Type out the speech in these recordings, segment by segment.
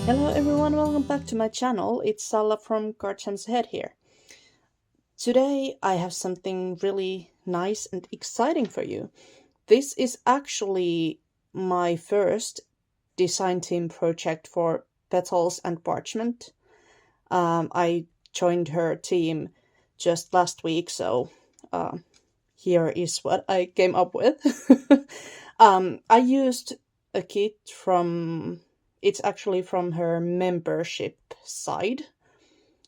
Hello everyone, welcome back to my channel. It's Salla from Garcham's Head here. Today I have something really nice and exciting for you. This is actually my first design team project for Petals and Parchment. I joined her team just last week, so here is what I came up with. I used a kit it's actually from her membership side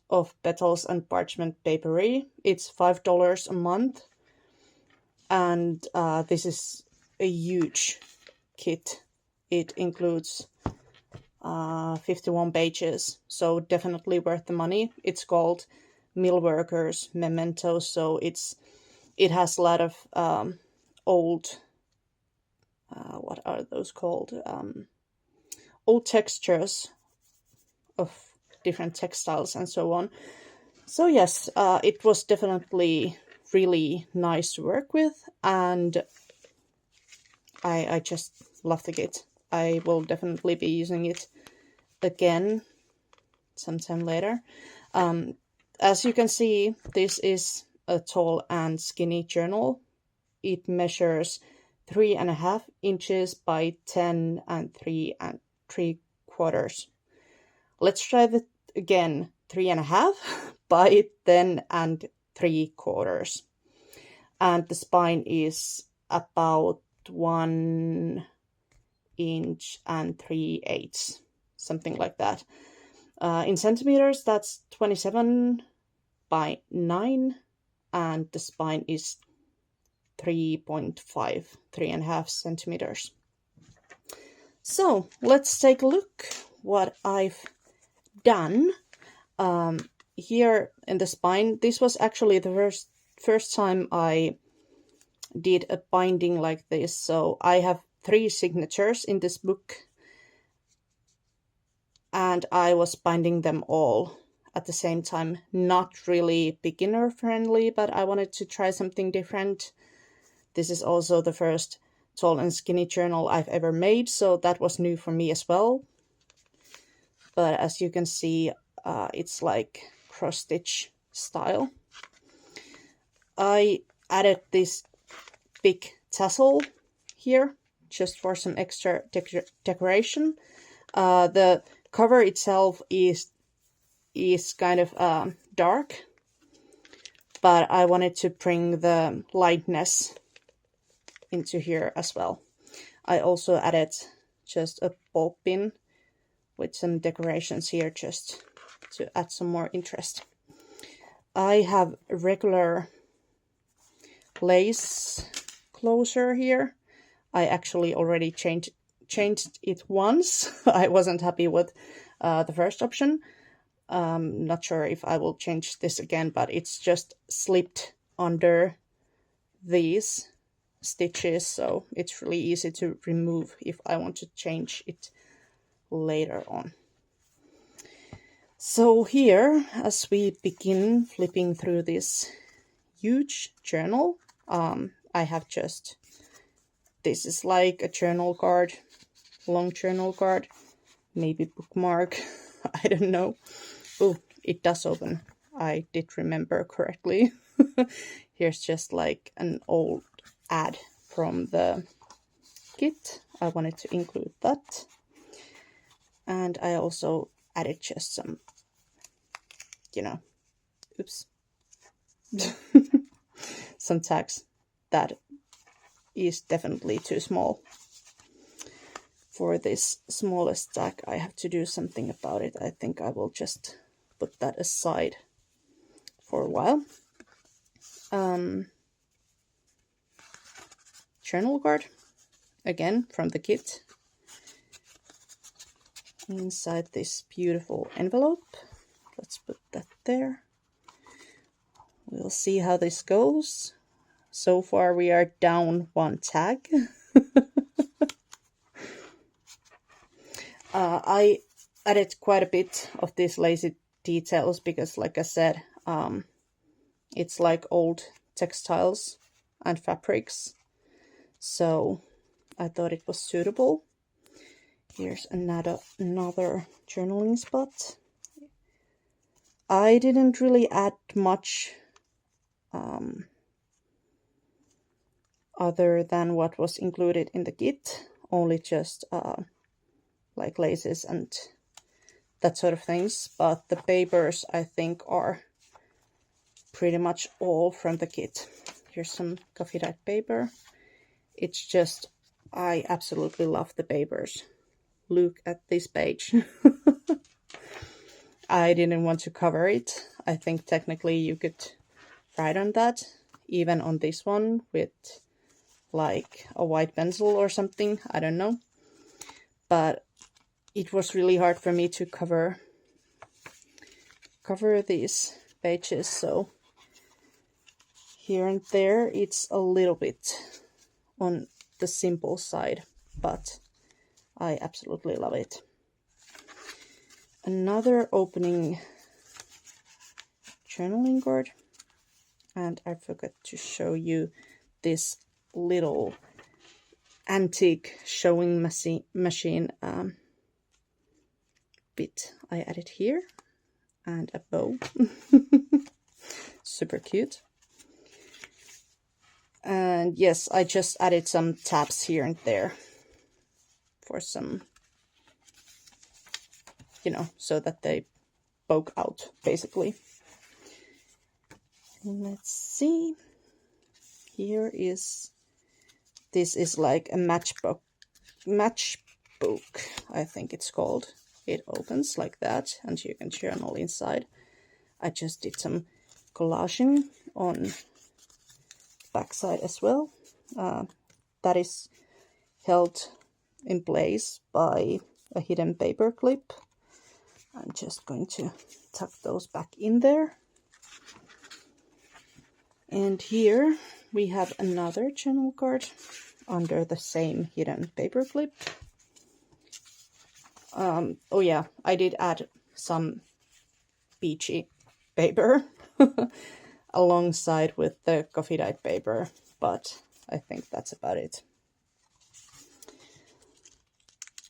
of Petals and Parchment paperie. It's $5 a month, and this is a huge kit. It includes 51 pages, so definitely worth the money. It's called Millworker's Memento, so it has a lot of old what are those called? Old textures of different textiles and so on. So yes, it was definitely really nice to work with, and I just love the kit. I will definitely be using it again sometime later. As you can see, this is a tall and skinny journal. It measures 3.5 inches by 10 and 3 3/4. Let's try that again. 3.5 by 10 and 3/4. And the spine is about 1 inch and 3/8, something like that. In centimeters, that's 27 by 9, and the spine is 3.5, 3.5 centimeters. So let's take a look what I've done. Here in the spine, this was actually the first time I did a binding like this. So I have 3 signatures in this book, and I was binding them all at the same time. Not really beginner friendly, but I wanted to try something different. This is also the first tall and skinny journal I've ever made, so that was new for me as well. But as you can see, it's like cross-stitch style. I added this big tassel here just for some extra decoration. The cover itself is kind of dark, but I wanted to bring the lightness into here as well. I also added just a ball pin with some decorations here just to add some more interest. I have regular lace closure here. I actually already changed it once. I wasn't happy with the first option. Not sure if I will change this again, but it's just slipped under these stitches, so it's really easy to remove if I want to change it later on. So here, as we begin flipping through this huge journal, I have this is like a journal card, long journal card, maybe bookmark, I don't know. Oh, it does open. I did remember correctly. Here's just like an old ad from the kit. I wanted to include that. And I also added just some, oops, some tags. That is definitely too small. For this smallest tag, I have to do something about it. I think I will just put that aside for a while. Journal card, again from the kit, inside this beautiful envelope. Let's put that there. We'll see how this goes. So far we are down 1 tag. I added quite a bit of these lacy details because, like I said, it's like old textiles and fabrics, so I thought it was suitable. Here's another journaling spot. I didn't really add much other than what was included in the kit, only just like laces and that sort of things, but the papers I think are pretty much all from the kit. Here's some coffee dyed paper. It's just, I absolutely love the papers. Look at this page. I didn't want to cover it. I think technically you could write on that, even on this one with like a white pencil or something, I don't know. But it was really hard for me to cover these pages, so here and there it's a little bit on the simple side, but I absolutely love it. Another opening journaling card, and I forgot to show you this little antique sewing machine bit I added here, and a bow. Super cute. And yes, I just added some tabs here and there for some, you know, so that they poke out basically. Let's see. Here is, this is like a matchbook, I think it's called. It opens like that and you can journal inside. I just did some collaging on backside as well. That is held in place by a hidden paper clip. I'm just going to tuck those back in there. And here we have another journal card under the same hidden paper clip. Oh yeah, I did add some beachy paper alongside with the coffee dyed paper, but I think that's about it.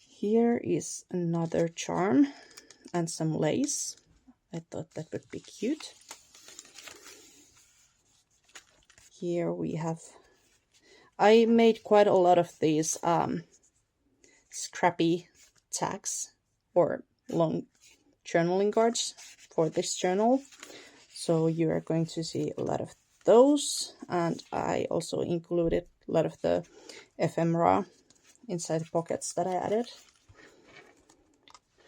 Here is another charm and some lace. I thought that would be cute. Here we have, I made quite a lot of these scrappy tags or long journaling cards for this journal. So you are going to see a lot of those, and I also included a lot of the ephemera inside the pockets that I added.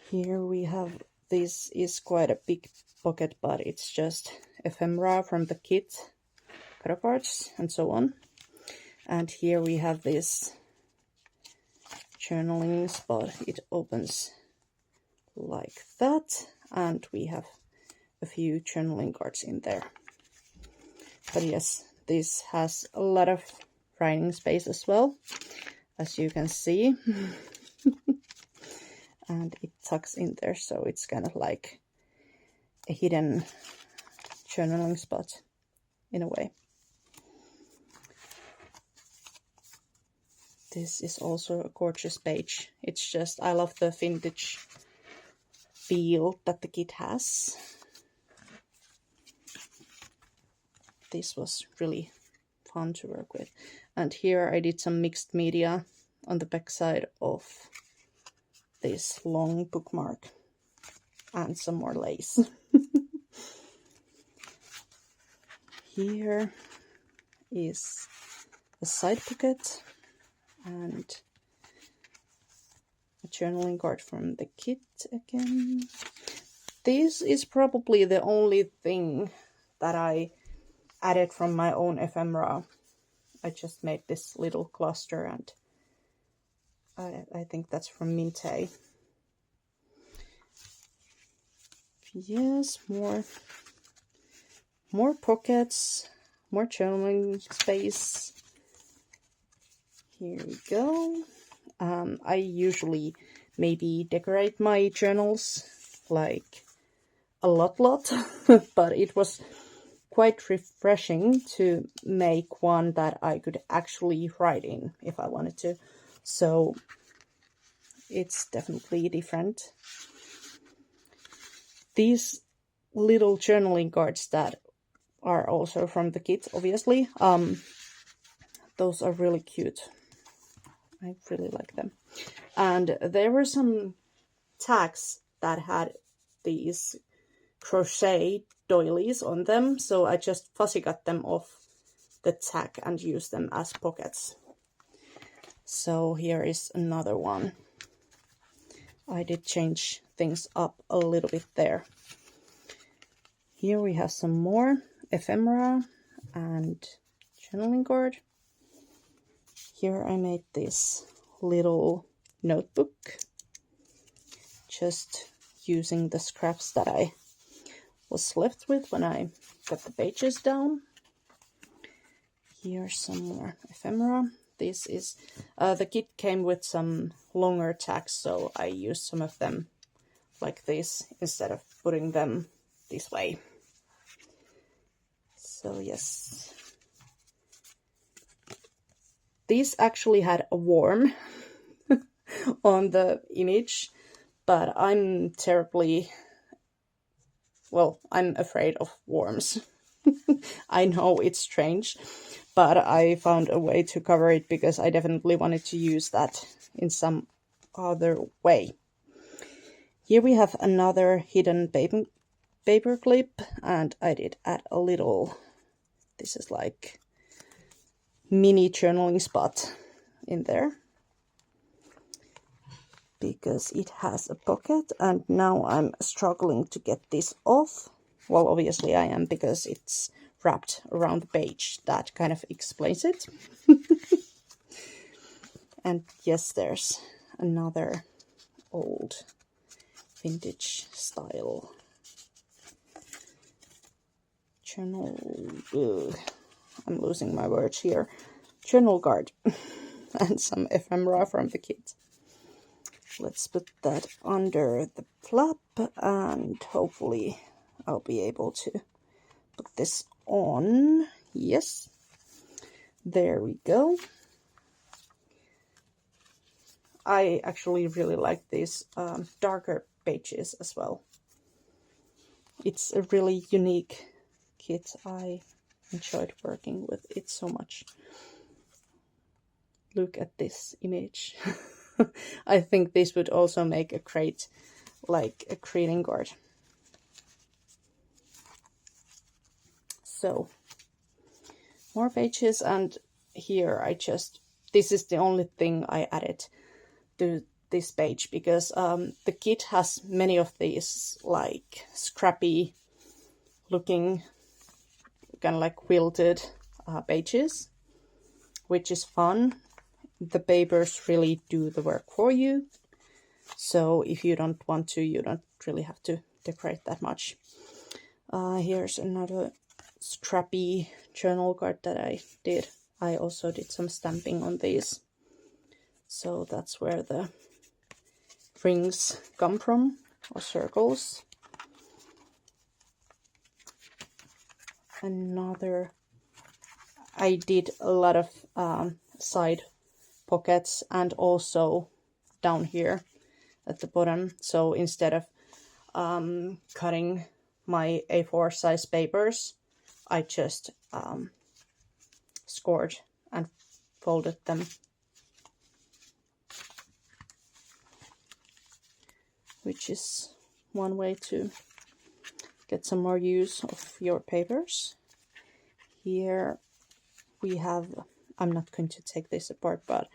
Here we have, this is quite a big pocket, but it's just ephemera from the kit, cutter parts and so on. And here we have this journaling spot. It opens like that, and we have a few journaling cards in there. But yes, this has a lot of writing space as well, as you can see. And it tucks in there, so it's kind of like a hidden journaling spot in a way. This is also a gorgeous page. It's just, I love the vintage feel that the kit has. This was really fun to work with. And here I did some mixed media on the back side of this long bookmark and some more lace. Here is a side pocket and a journaling card from the kit again. This is probably the only thing that I added from my own ephemera. I just made this little cluster, and I think that's from Mint-A. Yes, more pockets, more journaling space. Here we go. I usually maybe decorate my journals like a lot, but it was quite refreshing to make one that I could actually write in if I wanted to. So it's definitely different. These little journaling cards that are also from the kit, obviously, those are really cute. I really like them. And there were some tags that had these crochet doilies on them, so I just fussy cut them off the tag and used them as pockets. So here is another one. I did change things up a little bit there. Here we have some more ephemera and journaling card. Here I made this little notebook, just using the scraps that I was left with when I got the pages down. Here's some more ephemera. This is, the kit came with some longer tags, so I used some of them like this instead of putting them this way. So yes. This actually had a worm on the image, but I'm terribly, well, I'm afraid of worms. I know it's strange, but I found a way to cover it because I definitely wanted to use that in some other way. Here we have another hidden paper clip, and I did add a little, this is like mini journaling spot in there because it has a pocket, and now I'm struggling to get this off. Well, obviously I am, because it's wrapped around the page. That kind of explains it. And yes, there's another old vintage style journal. I'm losing my words here. Journal card and some ephemera from the kit. Let's put that under the flap, and hopefully I'll be able to put this on. Yes, there we go. I actually really like these darker pages as well. It's a really unique kit. I enjoyed working with it so much. Look at this image. I think this would also make a great, like a greeting card. So, more pages, and here I just, this is the only thing I added to this page, because the kit has many of these like scrappy looking, kind of like quilted pages, which is fun. The papers really do the work for you, so if you don't want to, you don't really have to decorate that much. Here's another scrappy journal card that I did. I also did some stamping on these, so that's where the rings come from, or circles. Another, I did a lot of side pockets and also down here at the bottom. So instead of cutting my A4 size papers, I just scored and folded them. Which is one way to get some more use of your papers. Here we have, I'm not going to take this apart, but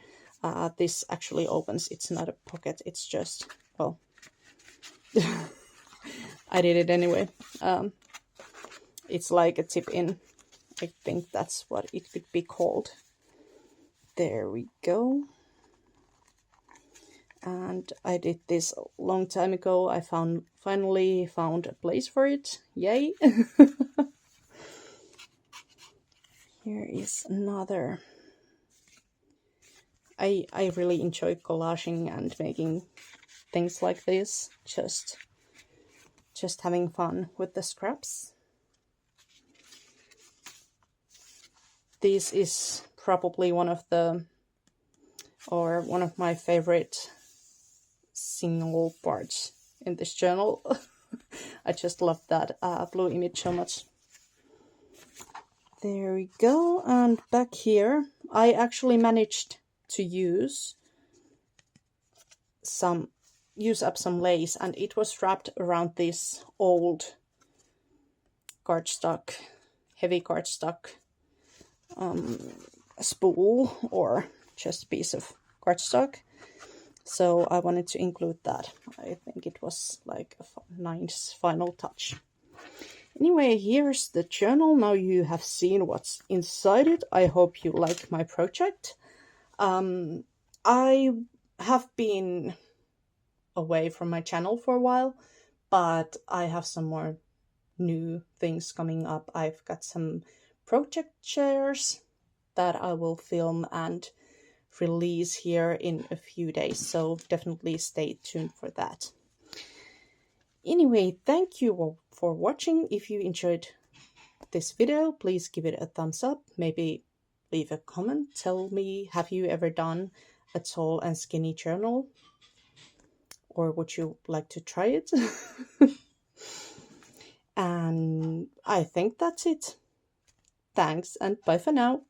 this actually opens. It's not a pocket, it's just, well, I did it anyway. It's like a tip in. I think that's what it could be called. There we go. And I did this a long time ago. I finally found a place for it. Yay! Here is another. I really enjoy collaging and making things like this. Just having fun with the scraps. This is probably one of my favorite single parts in this journal. I just love that blue image so much. There we go, and back here I actually managed to use up some lace, and it was wrapped around this old cardstock, heavy cardstock spool or just piece of cardstock. So I wanted to include that. I think it was like a nice final touch. Anyway, here's the journal. Now you have seen what's inside it. I hope you like my project. I have been away from my channel for a while, but I have some more new things coming up. I've got some project shares that I will film and release here in a few days, so definitely stay tuned for that. Anyway, thank you all for watching. If you enjoyed this video, please give it a thumbs up, maybe leave a comment, tell me, have you ever done a tall and skinny journal, or would you like to try it? And I think that's it. Thanks and bye for now.